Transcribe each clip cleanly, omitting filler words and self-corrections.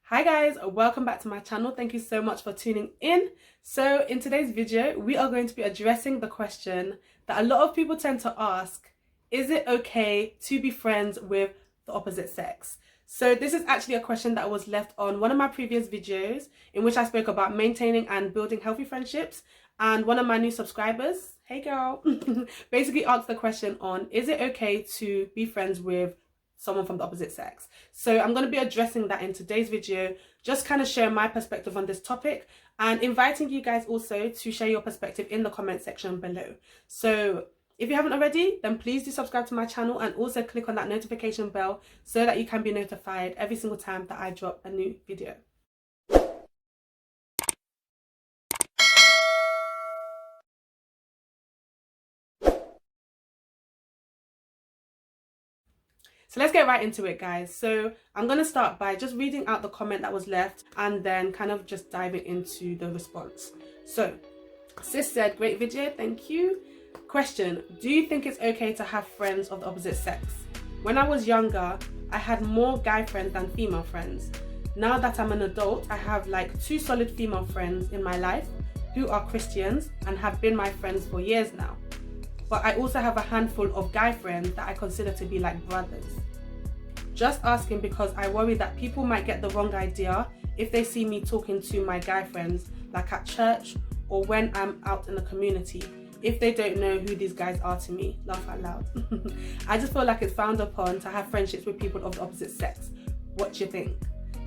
Hi guys, welcome back to my channel. Thank you so much for tuning in. So in today's video, we are going to be addressing the question that a lot of people tend to ask: is it okay to be friends with the opposite sex? So this is actually a question that was left on one of my previous videos in which I spoke about maintaining and building healthy friendships, and one of my new subscribers, hey girl, basically asked the question on: is it okay to be friends with someone from the opposite sex? So I'm going to be addressing that in today's video, just kind of sharing my perspective on this topic and inviting you guys also to share your perspective in the comment section below. So if you haven't already, then please do subscribe to my channel and also click on that notification bell so that you can be notified every single time that I drop a new video. So let's get right into it, guys. So I'm going to start by just reading out the comment that was left and then kind of just diving into the response. So sis said, great video, thank you. Question: do you think it's okay to have friends of the opposite sex? When I was younger, I had more guy friends than female friends. Now that I'm an adult, I have like 2 solid female friends in my life who are Christians and have been my friends for years now. But I also have a handful of guy friends that I consider to be like brothers. Just asking because I worry that people might get the wrong idea if they see me talking to my guy friends, like at church or when I'm out in the community, if they don't know who these guys are to me. Laugh out loud. I just feel like it's frowned upon to have friendships with people of the opposite sex. What do you think?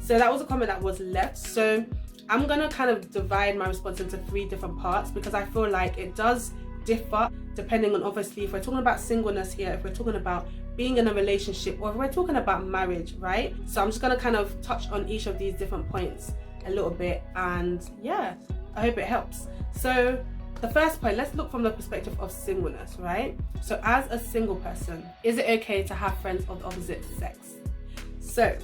So that was a comment that was left. So I'm gonna kind of divide my response into 3 different parts because I feel like it does differ depending on, obviously, if we're talking about singleness here, if we're talking about being in a relationship, or if we're talking about marriage, right? So I'm just going to kind of touch on each of these different points a little bit, and yeah, I hope it helps. So the first point, let's look from the perspective of singleness, right? So as a single person, is it okay to have friends of the opposite sex? So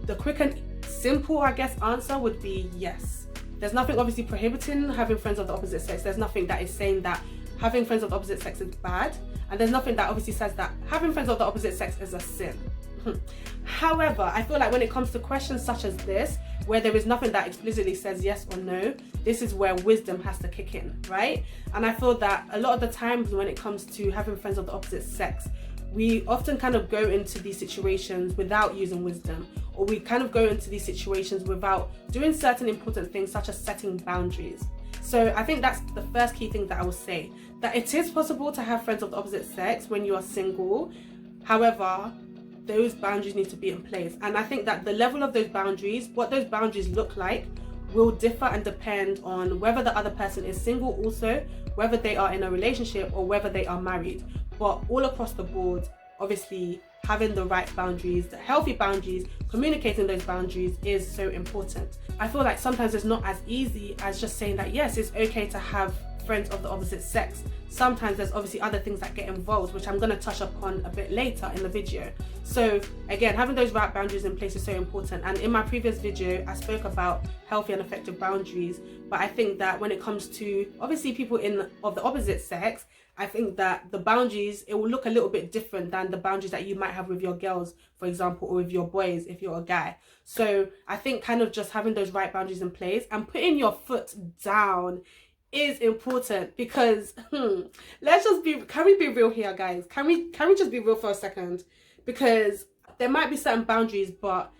the quick and simple, I guess, answer would be yes. There's nothing obviously prohibiting having friends of the opposite sex. There's nothing that is saying that having friends of the opposite sex is bad. And there's nothing that obviously says that having friends of the opposite sex is a sin. However, I feel like when it comes to questions such as this, where there is nothing that explicitly says yes or no, this is where wisdom has to kick in, right? And I feel that a lot of the times when it comes to having friends of the opposite sex, we often kind of go into these situations without using wisdom, or we kind of go into these situations without doing certain important things such as setting boundaries. So I think that's the first key thing that I will say, that it is possible to have friends of the opposite sex when you are single. However, those boundaries need to be in place. And I think that the level of those boundaries, what those boundaries look like, will differ and depend on whether the other person is single also, whether they are in a relationship, or whether they are married. But all across the board, obviously, having the right boundaries, the healthy boundaries, communicating those boundaries is so important. I feel like sometimes it's not as easy as just saying that yes, it's okay to have friends of the opposite sex. Sometimes there's obviously other things that get involved, which I'm going to touch upon a bit later in the video. So again, having those right boundaries in place is so important. And in my previous video, I spoke about healthy and effective boundaries. But I think that when it comes to obviously people of the opposite sex, I think that the boundaries, it will look a little bit different than the boundaries that you might have with your girls, for example, or with your boys if you're a guy. So I think kind of just having those right boundaries in place and putting your foot down is important, because let's just be, can we be real here, guys? Can we just be real for a second? Because there might be certain boundaries, but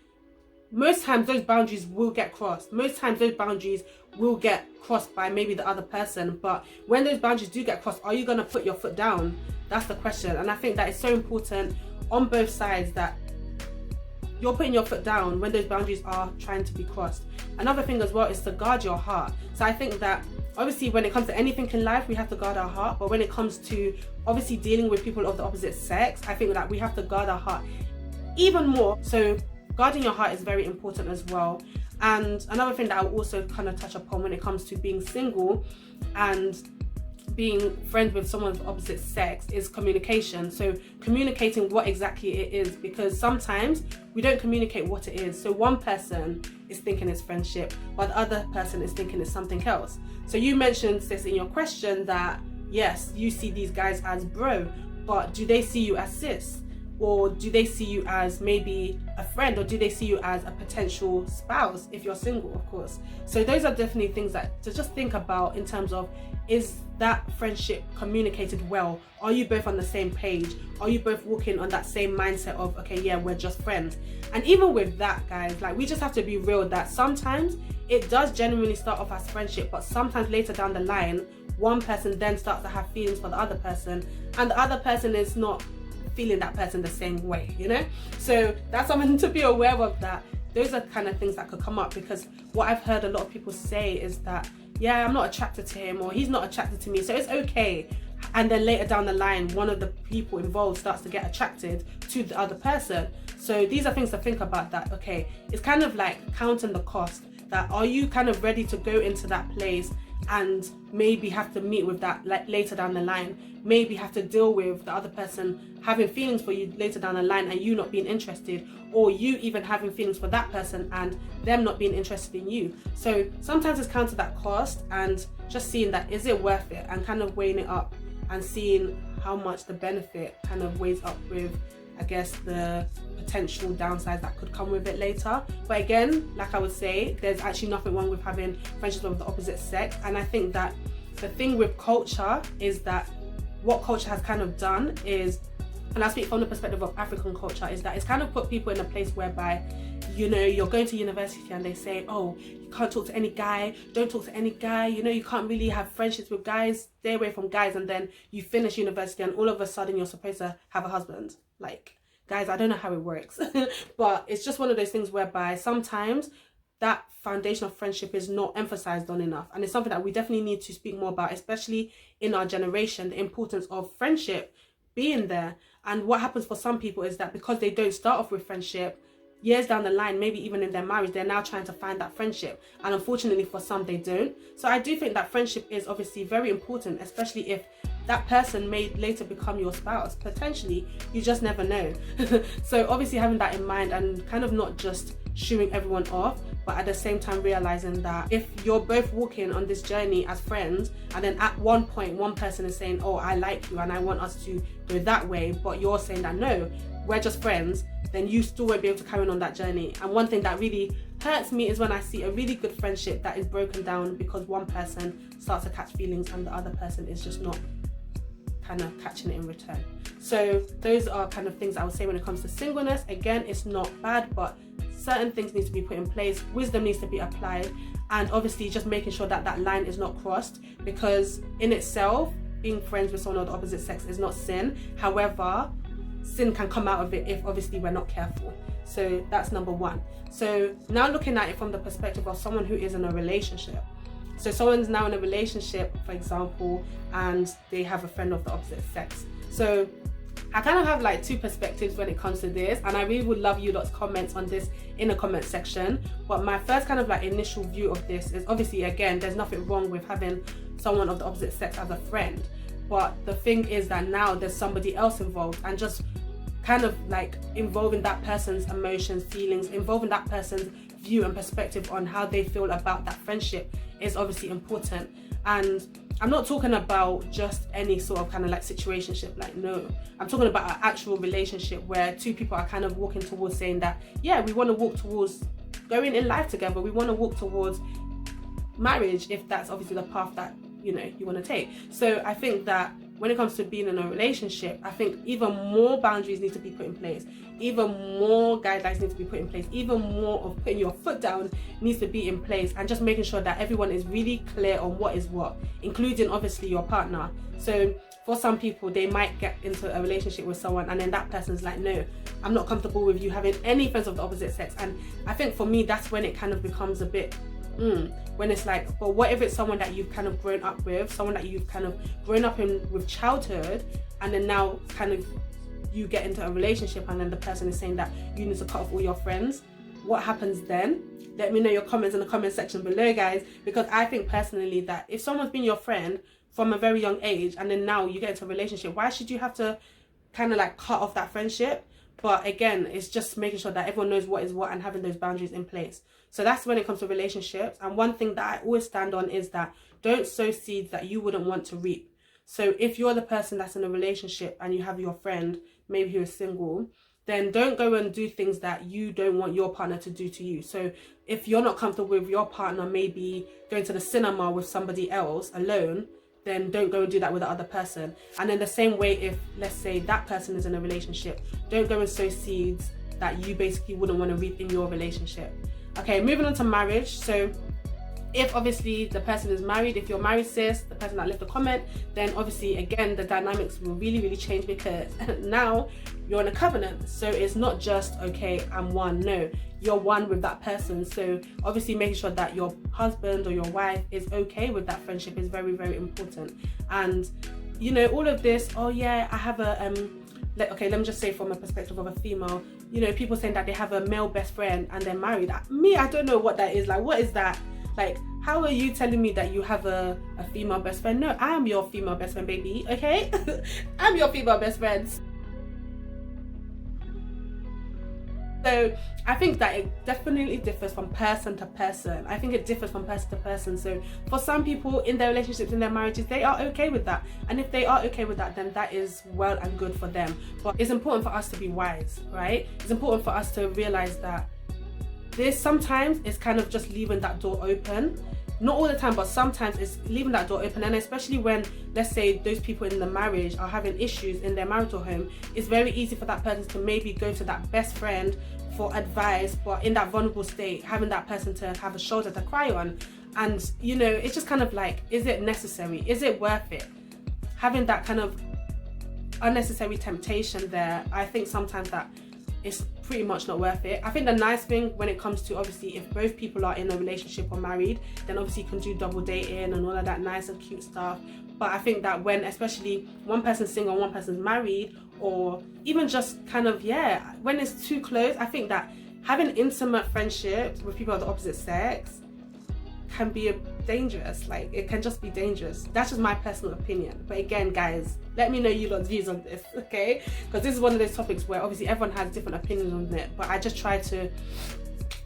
most times those boundaries will get crossed. Most times those boundaries will get crossed by maybe the other person. But when those boundaries do get crossed, are you going to put your foot down? That's the question. And I think that it's so important on both sides that you're putting your foot down when those boundaries are trying to be crossed. Another thing as well is to guard your heart. So I think that obviously when it comes to anything in life, we have to guard our heart. But when it comes to obviously dealing with people of the opposite sex, I think that we have to guard our heart even more. So guarding your heart is very important as well. And another thing that I will also kind of touch upon when it comes to being single and being friends with someone of the opposite sex is communication. So communicating what exactly it is, because sometimes we don't communicate what it is. So one person is thinking it's friendship, but the other person is thinking it's something else. So you mentioned, sis, in your question that yes, you see these guys as bro, but do they see you as sis? or do they see you as maybe a friend, or do they see you as a potential spouse if you're single, of course. So those are definitely things that to just think about in terms of, is that friendship communicated well? Are you both on the same page? Are you both walking on that same mindset of, okay, yeah, we're just friends? And even with that, guys, like, we just have to be real that sometimes it does genuinely start off as friendship, but sometimes later down the line, one person then starts to have feelings for the other person, and the other person is not feeling that person the same way, you know? So that's something to be aware of, that those are kind of things that could come up, because what I've heard a lot of people say is that, yeah, I'm not attracted to him, or he's not attracted to me, so it's okay. And then later down the line, one of the people involved starts to get attracted to the other person. So these are things to think about, that, okay, it's kind of like counting the cost, that are you kind of ready to go into that place and maybe have to meet with that like later down the line, maybe have to deal with the other person having feelings for you later down the line and you not being interested, or you even having feelings for that person and them not being interested in you. So sometimes it's counted that cost, and just seeing that, is it worth it, and kind of weighing it up and seeing how much the benefit kind of weighs up with, I guess, the potential downsides that could come with it later. But again, like I would say, there's actually nothing wrong with having friendships with the opposite sex. And I think that the thing with culture is that what culture has kind of done is, and I speak from the perspective of African culture, is that it's kind of put people in a place whereby, you know, you're going to university and they say, oh, you can't talk to any guy, don't talk to any guy, you know, you can't really have friendships with guys, stay away from guys. And then you finish university and all of a sudden you're supposed to have a husband. Like, guys, I don't know how it works, but it's just one of those things whereby sometimes that foundation of friendship is not emphasized on enough. And it's something that we definitely need to speak more about, especially in our generation, the importance of friendship being there. And what happens for some people is that because they don't start off with friendship, years down the line, maybe even in their marriage, they're now trying to find that friendship. And unfortunately for some, they don't. So I do think that friendship is obviously very important, especially if that person may later become your spouse. Potentially, you just never know. So obviously having that in mind, and kind of not just shooing everyone off, but at the same time realizing that if you're both walking on this journey as friends, and then at one point one person is saying, oh, I like you and I want us to go that way, but you're saying that no, we're just friends, then you still won't be able to carry on that journey. And one thing that really hurts me is when I see a really good friendship that is broken down because one person starts to catch feelings and the other person is just not kind of catching it in return. So those are kind of things I would say when it comes to singleness. Again, it's not bad, but certain things need to be put in place, wisdom needs to be applied, and obviously just making sure that that line is not crossed, because in itself, being friends with someone of the opposite sex is not sin. However, sin can come out of it if obviously we're not careful. So that's number one. So now looking at it from the perspective of someone who is in a relationship. So someone's now in a relationship, for example, and they have a friend of the opposite sex. So I kind of have like two perspectives when it comes to this, and I really would love you lot's comments on this in the comment section. But my first kind of like initial view of this is, obviously, again, there's nothing wrong with having someone of the opposite sex as a friend. But the thing is that now there's somebody else involved, and just kind of like involving that person's emotions, feelings, involving that person's view and perspective on how they feel about that friendship is obviously important. And I'm not talking about just any sort of kind of like situationship, like, no, I'm talking about an actual relationship where two people are kind of walking towards saying that, yeah, we want to walk towards going in life together, we want to walk towards marriage, if that's obviously the path that, you know, you want to take. So I think that when it comes to being in a relationship, I think even more boundaries need to be put in place, even more guidelines need to be put in place, even more of putting your foot down needs to be in place, and just making sure that everyone is really clear on what is what, including obviously your partner. So for some people, they might get into a relationship with someone and then that person's like, no, I'm not comfortable with you having any friends of the opposite sex. And I think for me, that's when it kind of becomes a bit when it's like, but what if it's someone that you've kind of grown up with, someone that you've kind of grown up in with childhood, and then now kind of you get into a relationship and then the person is saying that you need to cut off all your friends? What happens then? Let me know your comments in the comment section below, guys, because I think personally that if someone's been your friend from a very young age and then now you get into a relationship, why should you have to kind of like cut off that friendship? But again, it's just making sure that everyone knows what is what and having those boundaries in place. So that's when it comes to relationships. And one thing that I always stand on is that don't sow seeds that you wouldn't want to reap. So if you're the person that's in a relationship and you have your friend, maybe who is single, then don't go and do things that you don't want your partner to do to you. So if you're not comfortable with your partner maybe going to the cinema with somebody else alone, then don't go and do that with the other person. And in the same way, if let's say that person is in a relationship, don't go and sow seeds that you basically wouldn't want to reap in your relationship. Okay, moving on to marriage. So if obviously the person is married, if you're married, sis, the person that left the comment, then obviously again the dynamics will really change, because now you're in a covenant. So it's not just, okay, I'm one. No, you're one with that person. So obviously making sure that your husband or your wife is okay with that friendship is very important. And you know, all of this, oh yeah, I have a okay, let me just say from a perspective of a female, you know, people saying that they have a male best friend and they're married. Me, I don't know what that is. Like, what is that? Like, how are you telling me that you have a female best friend? No, I am your female best friend, baby, okay? I'm your female best friend. So I think that it definitely differs from person to person. I think it differs from person to person. So for some people in their relationships, in their marriages, they are okay with that. And if they are okay with that, then that is well and good for them. But it's important for us to be wise, right? It's important for us to realize that this sometimes is kind of just leaving that door open. Not all the time, but sometimes it's leaving that door open. And especially when, let's say, those people in the marriage are having issues in their marital home, it's very easy for that person to maybe go to that best friend for advice, but in that vulnerable state, having that person to have a shoulder to cry on. And you know, it's just kind of like, is it necessary? Is it worth it? Having that kind of unnecessary temptation there, I think sometimes that it's pretty much not worth it. I think the nice thing when it comes to, obviously, if both people are in a relationship or married, then obviously you can do double dating and all of that nice and cute stuff. But I think that when, especially one person's single and one person's married, or even just kind of, yeah, when it's too close, I think that having intimate friendships with people of the opposite sex can be dangerous. Like, it can just be dangerous. That's just my personal opinion. But again, guys, let me know you lot's views on this, okay? Because this is one of those topics where obviously everyone has different opinions on it, but I just try to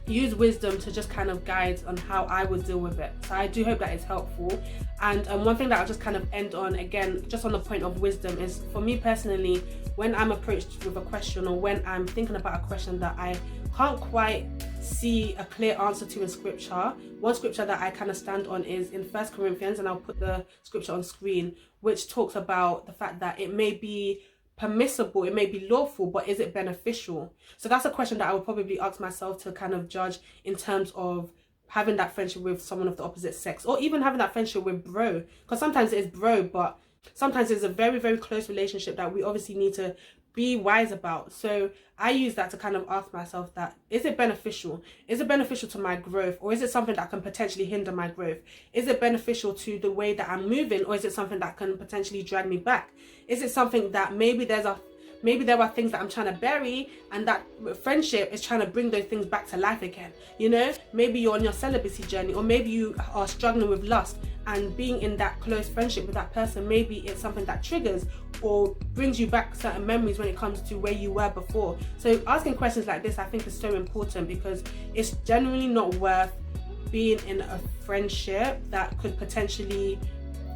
use wisdom to just kind of guide on how I would deal with it. So I do hope that it's helpful. And one thing that I'll just kind of end on, again, just on the point of wisdom, is for me personally, when I'm approached with a question, or when I'm thinking about a question that I can't quite see a clear answer to in scripture, one scripture that I kind of stand on is in 1 Corinthians, and I'll put the scripture on screen, which talks about the fact that it may be permissible, it may be lawful, but is it beneficial? So that's a question that I would probably ask myself to kind of judge in terms of having that friendship with someone of the opposite sex, or even having that friendship with bro, because sometimes it is bro, but sometimes it's a very close relationship that we obviously need to be wise about. So I use that to kind of ask myself that, is it beneficial? Is it beneficial to my growth, or is it something that can potentially hinder my growth? Is it beneficial to the way that I'm moving, or is it something that can potentially drag me back? Is it something that maybe there are things that I'm trying to bury, and that friendship is trying to bring those things back to life again? You know, maybe you're on your celibacy journey, or maybe you are struggling with lust, and being in that close friendship with that person, maybe it's something that triggers or brings you back certain memories when it comes to where you were before. So asking questions like this, I think, is so important, because it's generally not worth being in a friendship that could potentially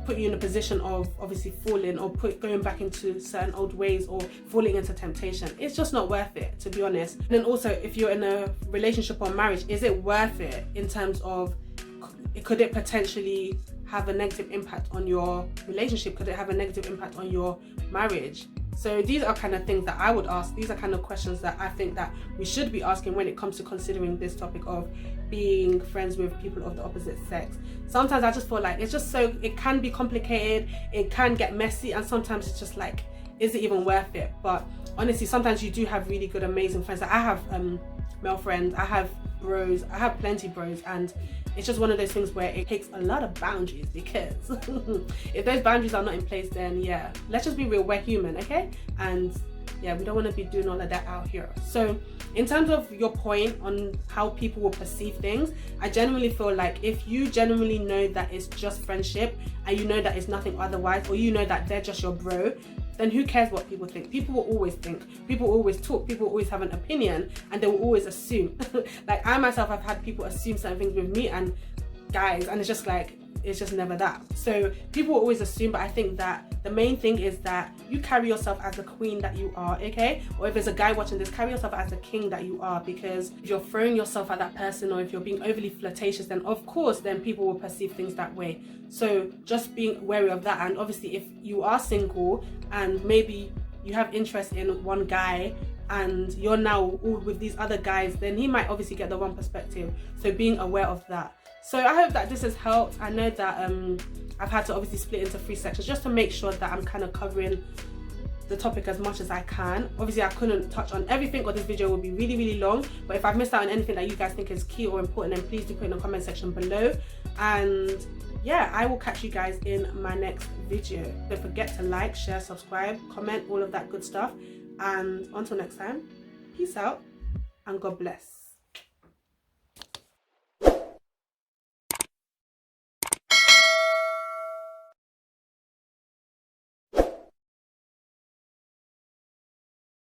put you in a position of obviously falling, or going back into certain old ways, or falling into temptation. It's just not worth it, to be honest. And then also, if you're in a relationship or marriage, is it worth it in terms of, could it potentially have a negative impact on your relationship? Could it have a negative impact on your marriage? So these are kind of things that I would ask. These are kind of questions that I think that we should be asking when it comes to considering this topic of being friends with people of the opposite sex. Sometimes I just feel like it's just so, it can be complicated, it can get messy, and sometimes it's just like, is it even worth it? But honestly, sometimes you do have really good, amazing friends. Like, I have male friends, I have bros, I have plenty bros, and it's just one of those things where it takes a lot of boundaries, because if those boundaries are not in place, then yeah, let's just be real, we're human, okay? And yeah, we don't want to be doing all of that out here. So in terms of your point on how people will perceive things, I genuinely feel like if you genuinely know that it's just friendship, and you know that it's nothing otherwise, or you know that they're just your bro, then who cares what people think? People will always think, people will always talk, people will always have an opinion, and they will always assume. Like, I myself have had people assume certain things with me, and guys, and it's just like, it's just never that. So people always assume, but I think that the main thing is that you carry yourself as the queen that you are, okay? Or if there's a guy watching this, carry yourself as the king that you are, because if you're throwing yourself at that person, or if you're being overly flirtatious, then of course then people will perceive things that way. So just being wary of that. And obviously if you are single and maybe you have interest in one guy and you're now all with these other guys, then he might obviously get the wrong perspective. So being aware of that. So I hope that this has helped. I know that I've had to obviously split into 3 sections just to make sure that I'm kind of covering the topic as much as I can. Obviously I couldn't touch on everything, or this video will be really, really long. But if I've missed out on anything that you guys think is key or important, then please do put in the comment section below. And yeah, I will catch you guys in my next video. Don't forget to like, share, subscribe, comment, all of that good stuff. And until next time, peace out and God bless.